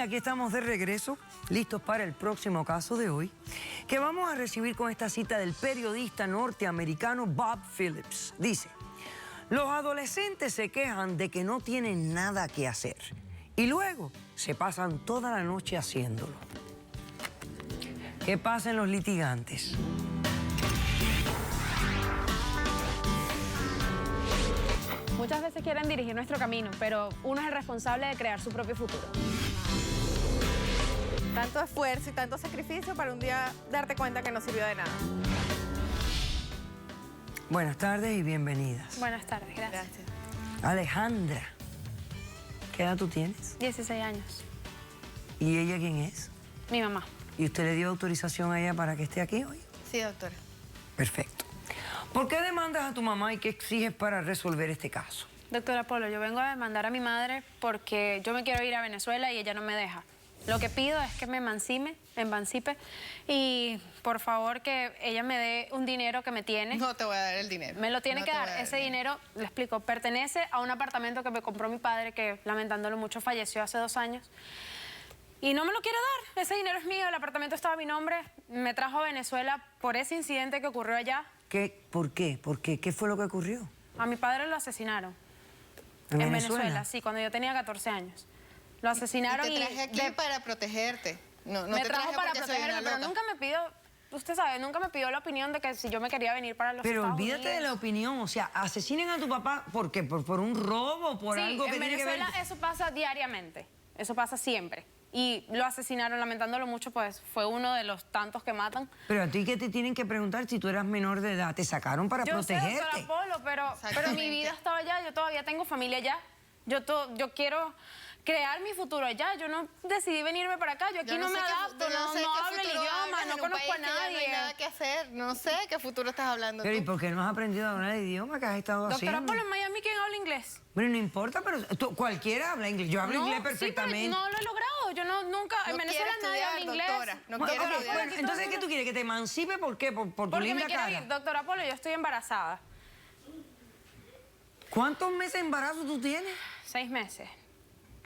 aquí estamos de regreso, listos para el próximo caso de hoy, que vamos a recibir con esta cita del periodista norteamericano Bob Phillips. Dice, los adolescentes se quejan de que no tienen nada que hacer y luego se pasan toda la noche haciéndolo. ¿Qué pasa en los litigantes? Muchas veces quieren dirigir nuestro camino, pero uno es el responsable de crear su propio futuro. Tanto esfuerzo y tanto sacrificio para un día darte cuenta que no sirvió de nada. Buenas tardes y bienvenidas. Buenas tardes, gracias. Alejandra, ¿qué edad tú tienes? 16 años. ¿Y ella quién es? Mi mamá. ¿Y usted le dio autorización a ella para que esté aquí hoy? Sí, doctora. Perfecto. ¿Por qué demandas a tu mamá y qué exiges para resolver este caso? Doctora Polo, yo vengo a demandar a mi madre porque yo me quiero ir a Venezuela y ella no me deja. Lo que pido es que me emancipe y por favor que ella me dé un dinero que me tiene. No te voy a dar el dinero. Me lo tiene que dar. Ese dinero, le explico, pertenece a un apartamento que me compró mi padre que lamentándolo mucho falleció hace 2 años. Y no me lo quiere dar. Ese dinero es mío, el apartamento estaba a mi nombre. Me trajo a Venezuela por ese incidente que ocurrió allá. ¿Por qué? ¿Qué fue lo que ocurrió? A mi padre lo asesinaron. ¿En Venezuela? Sí, cuando yo tenía 14 años. Lo asesinaron y te traje aquí para protegerte. No me te trajo traje para porque soy una protegerme, pero loca. nunca me pidió, usted sabe, nunca me pidió la opinión de que si yo me quería venir para los Pero Estados olvídate Unidos. de la opinión, o sea, asesinen a tu papá, ¿por qué? ¿Por un robo? ¿Por Sí, algo que en tiene que ver? Venezuela eso pasa diariamente, eso pasa siempre. Y lo asesinaron, lamentándolo mucho, pues fue uno de los tantos que matan. Pero a ti que te tienen que preguntar si tú eras menor de edad, te sacaron para protegerte. Yo sé, doctora Polo, pero mi vida estaba allá, yo todavía tengo familia allá. Yo quiero crear mi futuro allá, yo no decidí venirme para acá, yo aquí no me adapto, no hablo el idioma, no conozco a nadie. No hay nada que hacer, no sé qué futuro estás hablando Pero ¿y tú. por qué no has aprendido a hablar el idioma que has estado haciendo? Doctora Polo, en Miami, ¿quién habla inglés? Bueno, no importa, pero cualquiera habla inglés. Yo hablo inglés perfectamente. Sí, pero no lo he logrado, yo nunca, en Venezuela nadie habla inglés. Doctora, no Bueno, quiero ok, estudiar. bueno, entonces, ¿qué tú quieres? ¿Que te emancipe? ¿Por qué? ¿Por tu Porque linda me quiero cara? ir, doctora Polo, yo estoy embarazada. ¿Cuántos meses de embarazo tú tienes? 6 meses.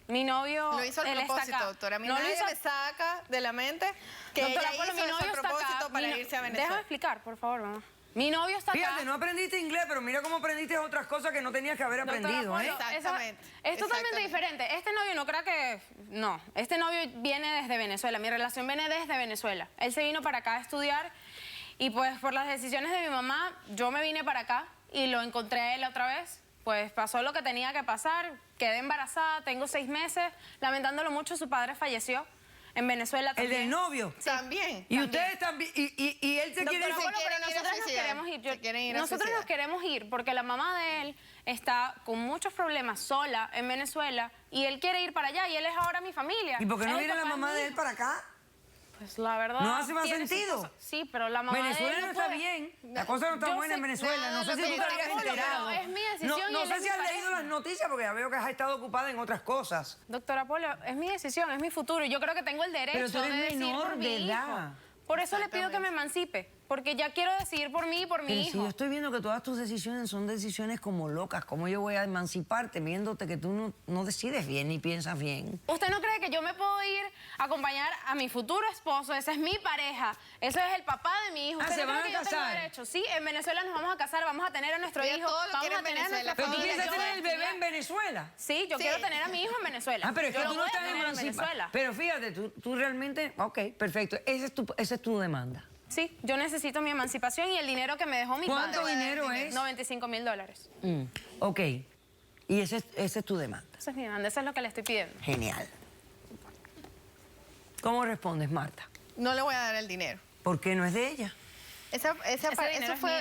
Mi novio, Lo hizo al él está propósito, acá. doctora. A mí No lo nadie hizo- me saca de la mente que Doctora ella Polo, hizo eso a propósito para irse a Venezuela. Déjame explicar, por favor, mamá. Mi novio está acá. Fíjate, no aprendiste inglés, pero mira cómo aprendiste otras cosas que no tenías que haber Doctora aprendido, Polo, ¿eh? Exactamente, Es totalmente exactamente. diferente. Este novio no crea que... No, este novio viene desde Venezuela. Mi relación viene desde Venezuela. Él se vino para acá a estudiar y pues por las decisiones de mi mamá, yo me vine para acá y lo encontré a él otra vez. Pues pasó lo que tenía que pasar, quedé embarazada, tengo 6 meses. Lamentándolo mucho, su padre falleció en Venezuela El también. del novio. También. Y ustedes también. Y él se quiere ir. Doctora Polo, pero quieren ir a nosotros nos suicidar. queremos ir. Se quieren ir a Nosotros suicidar. nos queremos ir porque la mamá de él está con muchos problemas sola en Venezuela y él quiere ir para allá y él es ahora mi familia. ¿Y por qué no Él es viene la papá mamá mi de él hijo. para acá? Pues la verdad... ¿No hace más tiene sus sentido? cosas. Sí, pero la mamá de Venezuela él no está puede. bien. La cosa no está Yo buena en sé- Venezuela. No sé si tú te Doctora habías Polo, enterado. pero es mi decisión y No él sé es si mi has leído pareja. las noticias porque ya veo que has estado ocupada en otras cosas. Doctora Polo, es mi decisión, es mi futuro y yo creo que tengo el derecho Pero tú eres de decidir menor por de mi edad. hijo. Por eso le pido que me emancipe, porque ya quiero decidir por mí y por mi Pero si hijo. yo estoy viendo que todas tus decisiones son decisiones como locas, ¿cómo yo voy a emanciparte viéndote que tú no decides bien ni piensas bien? ¿Usted no cree que yo me puedo ir a acompañar a mi futuro esposo? Esa es mi pareja. Ese es el papá de mi hijo. Ah, ¿Usted ¿se no van cree que a yo tengo casar? derecho? Sí, en Venezuela nos vamos a casar, vamos a tener a nuestro Ella hijo, todo lo vamos quiere a en tener a Venezuela. nuestra Pero tú familia. piensas Yo tener voy el a bebé en estudiar. Venezuela. Sí, yo Sí. quiero tener a mi hijo en Venezuela. Ah, pero es Yo que lo tú no voy a estás tener en emancipada. Venezuela. Pero fíjate, tú realmente... Ok, perfecto. Esa es tu demanda. Sí, yo necesito mi emancipación y el dinero que me dejó mi padre. ¿Cuánto dinero es? $95.000. Ok. Y esa es tu demanda. Esa es mi demanda, eso es lo que le estoy pidiendo. Genial. ¿Cómo respondes, Marta? No le voy a dar el dinero. ¿Por qué no es de ella? Ese dinero es mío.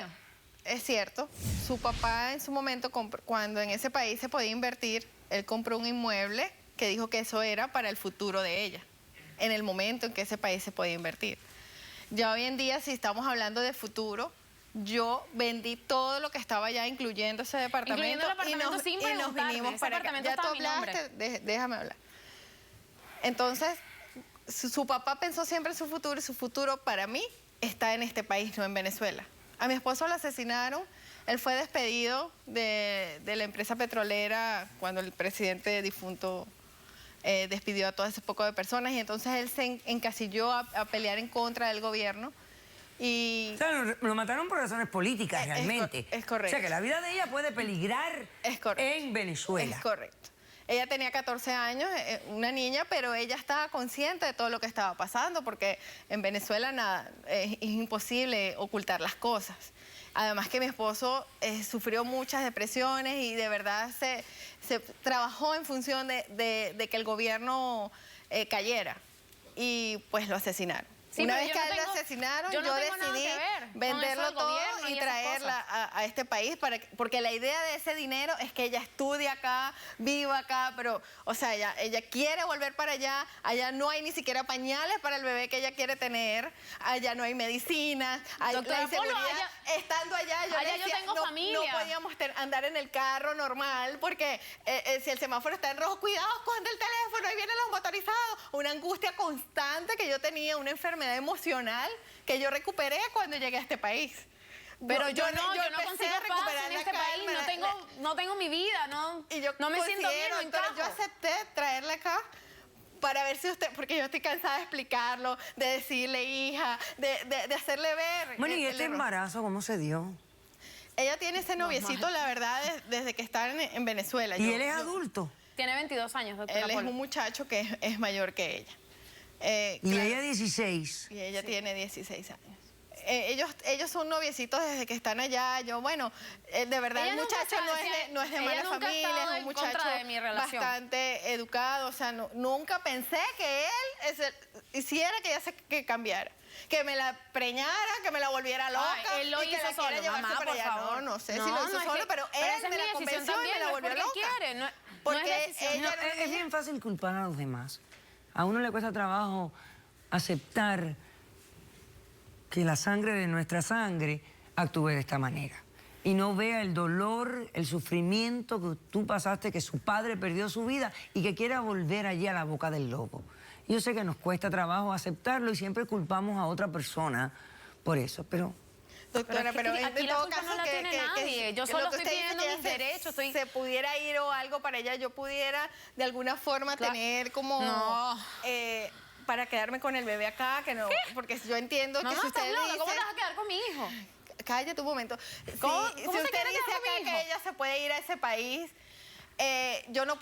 Es cierto. Su papá en su momento, cuando en ese país se podía invertir, él compró un inmueble que dijo que eso era para el futuro de ella, en el momento en que ese país se podía invertir. Ya hoy en día, si estamos hablando de futuro, yo vendí todo lo que estaba allá, incluyendo ese departamento, Incluyendo el apartamento sin y nos preguntarme. vinimos Ese para acá. apartamento Ya tú estaba a mi nombre. hablaste, déjame hablar. Entonces, su papá pensó siempre en su futuro y su futuro para mí está en este país, no en Venezuela. A mi esposo lo asesinaron, él fue despedido de la empresa petrolera cuando el presidente difunto despidió a todo ese poco de personas y entonces él se encasilló a pelear en contra del gobierno. Y O sea, lo mataron por razones políticas realmente. Es correcto. O sea, que la vida de ella puede peligrar en Venezuela. Es correcto. Ella tenía 14 años, una niña, pero ella estaba consciente de todo lo que estaba pasando, porque en Venezuela nada, es imposible ocultar las cosas. Además que mi esposo sufrió muchas depresiones y de verdad se trabajó en función de que el gobierno cayera y pues lo asesinaron. Sí, una pero vez yo que no a él tengo- lo asesinaron, yo yo, no tengo nada decidí que ver con venderlo eso del todo gobierno y y esas traerla a este país, porque la idea de ese dinero es que ella estudie acá, viva acá, pero, o sea, ella quiere volver para allá no hay ni siquiera pañales para el bebé que ella quiere tener, allá no hay medicinas, Doctora la inseguridad, Polo, estando allá, allá le yo decía, tengo familia. no podíamos andar en el carro normal, porque si el semáforo está en rojo, cuidado, cojan el teléfono, ahí vienen los motorizados, una angustia constante que yo tenía, una enfermedad emocional que yo recuperé cuando llegué a este país. Pero yo no empecé consigo a paz recuperar en la este país, calma, no tengo mi vida, no me siento bien, no doctora, encajo. yo acepté traerla acá para ver si usted, porque yo estoy cansada de explicarlo, de decirle hija, de hacerle ver. Bueno, ¿y el este error. embarazo cómo se dio? Ella tiene ese noviecito, la verdad, desde que está en Venezuela. ¿Y él es adulto? Tiene 22 años, doctora Él es Polo. un muchacho que es mayor que ella. Y Claro, ella 16. y ella tiene 16 años. Ellos son noviecitos desde que están allá. Yo, bueno, de verdad Ella el nunca muchacho no es de ella mala nunca ha familia, estado es en un contra muchacho de mi relación. bastante educado. O sea, nunca pensé que él hiciera que ella que cambiara. Que me la preñara, que me la volviera loca. Ay, él lo y que hizo la quiera solo, llevarse mamá, para por allá. favor. No sé si lo hizo solo, pero él esa me es la mi decisión convenció y también, me la no es volvió porque loca. quiere, no es Porque decisión. ella No, era una es niña. bien fácil culpar a los demás. A uno le cuesta trabajo aceptar que la sangre de nuestra sangre actúe de esta manera. Y no vea el dolor, el sufrimiento que tú pasaste, que su padre perdió su vida y que quiera volver allí a la boca del lobo. Yo sé que nos cuesta trabajo aceptarlo y siempre culpamos a otra persona por eso, pero... Doctora, Pero es que aquí en la todo culpa caso no la tiene nadie. Yo que solo lo que estoy usted dice pidiendo que mis ella derechos, se pudiera ir o algo para ella, yo pudiera de alguna forma Claro. tener como... No. Para quedarme con el bebé acá, que no, porque yo entiendo Mamá, que si estás usted loca, dice... ¿cómo te vas a quedar con mi hijo? Cállate un momento. ¿Cómo Si se usted quiere dice quedar con mi acá hijo? que ella se puede ir a ese país, yo no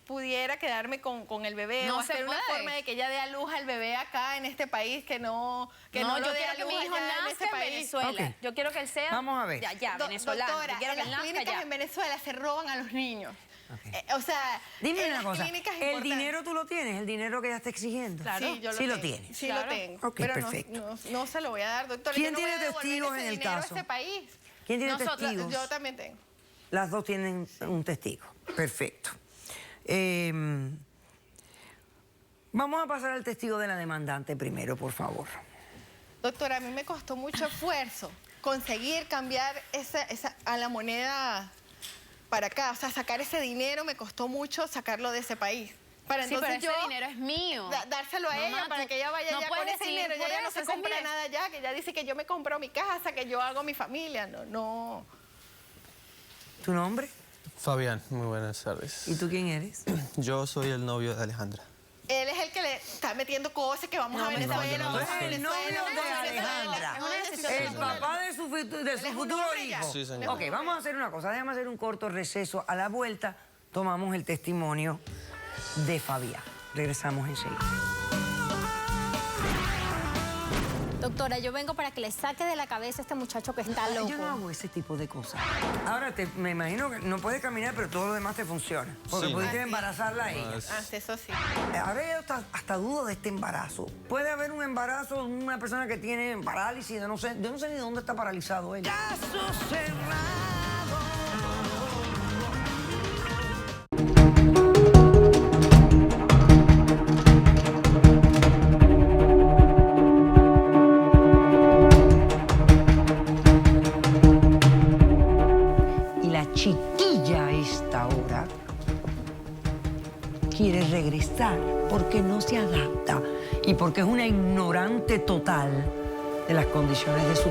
pudiera quedarme con el bebé No o se hacer una puede. forma de que ella dé a luz al bebé acá en este país, que no No, lo yo dé quiero a que luz mi hijo allá en nazca ese en país. Venezuela. Ok. Yo quiero que él sea Vamos a ver. ya, venezolano. Doctora, Yo quiero que en él las nazca clínicas ya. en Venezuela se roban a los niños. Ok. O sea, Dime en una las cosa, clínicas ¿el importantes. dinero tú lo tienes? ¿El dinero que ella está exigiendo? Claro. Sí, yo Sí lo tengo. tienes. Sí Claro. lo tengo. Ok, pero perfecto. no se lo voy a dar, doctora. ¿Quién Yo no tiene voy a devolver testigos ese en el dinero caso? a este país. ¿Quién tiene Nosotros, testigos? Yo también tengo. Las dos tienen un testigo. Perfecto. Vamos a pasar al testigo de la demandante primero, por favor. Doctora, a mí me costó mucho esfuerzo conseguir cambiar a la moneda para acá. O sea, sacar ese dinero me costó mucho sacarlo de ese país. Para Sí, entonces pero ese dinero es mío. dárselo a Mamá, ella para tú que ella vaya no allá con puedes ese decir dinero. por Ya no eso, se ese es compra mío. nada ya, que ella dice que yo me compro mi casa, que yo hago mi familia. No. ¿Tu nombre? Fabián, muy buenas tardes. ¿Y tú quién eres? Yo soy el novio de Alejandra. Él es el que le está metiendo cosas, que vamos a Venezuela. no, vamos no, a no, el Venezuela, novio vamos de a Venezuela. Alejandra. Es una decisión El personal. papá de su Él es un futuro hombre ya. hijo. Sí, señor. Ok, vamos a hacer una cosa. Déjame hacer un corto receso. A la vuelta tomamos el testimonio de Fabián. Regresamos enseguida. Doctora, yo vengo para que le saque de la cabeza a este muchacho que está loco. Yo no hago ese tipo de cosas. Ahora, me imagino que no puedes caminar, pero todo lo demás te funciona. Porque Sí. pudiste Ah, sí. embarazarla a ella. Eso sí. Ahora yo hasta dudo de este embarazo. Puede haber un embarazo de una persona que tiene parálisis, yo no sé ni dónde está paralizado él. Caso cerrado. Y la chiquilla a esta hora quiere regresar porque no se adapta y porque es una ignorante total de las condiciones de su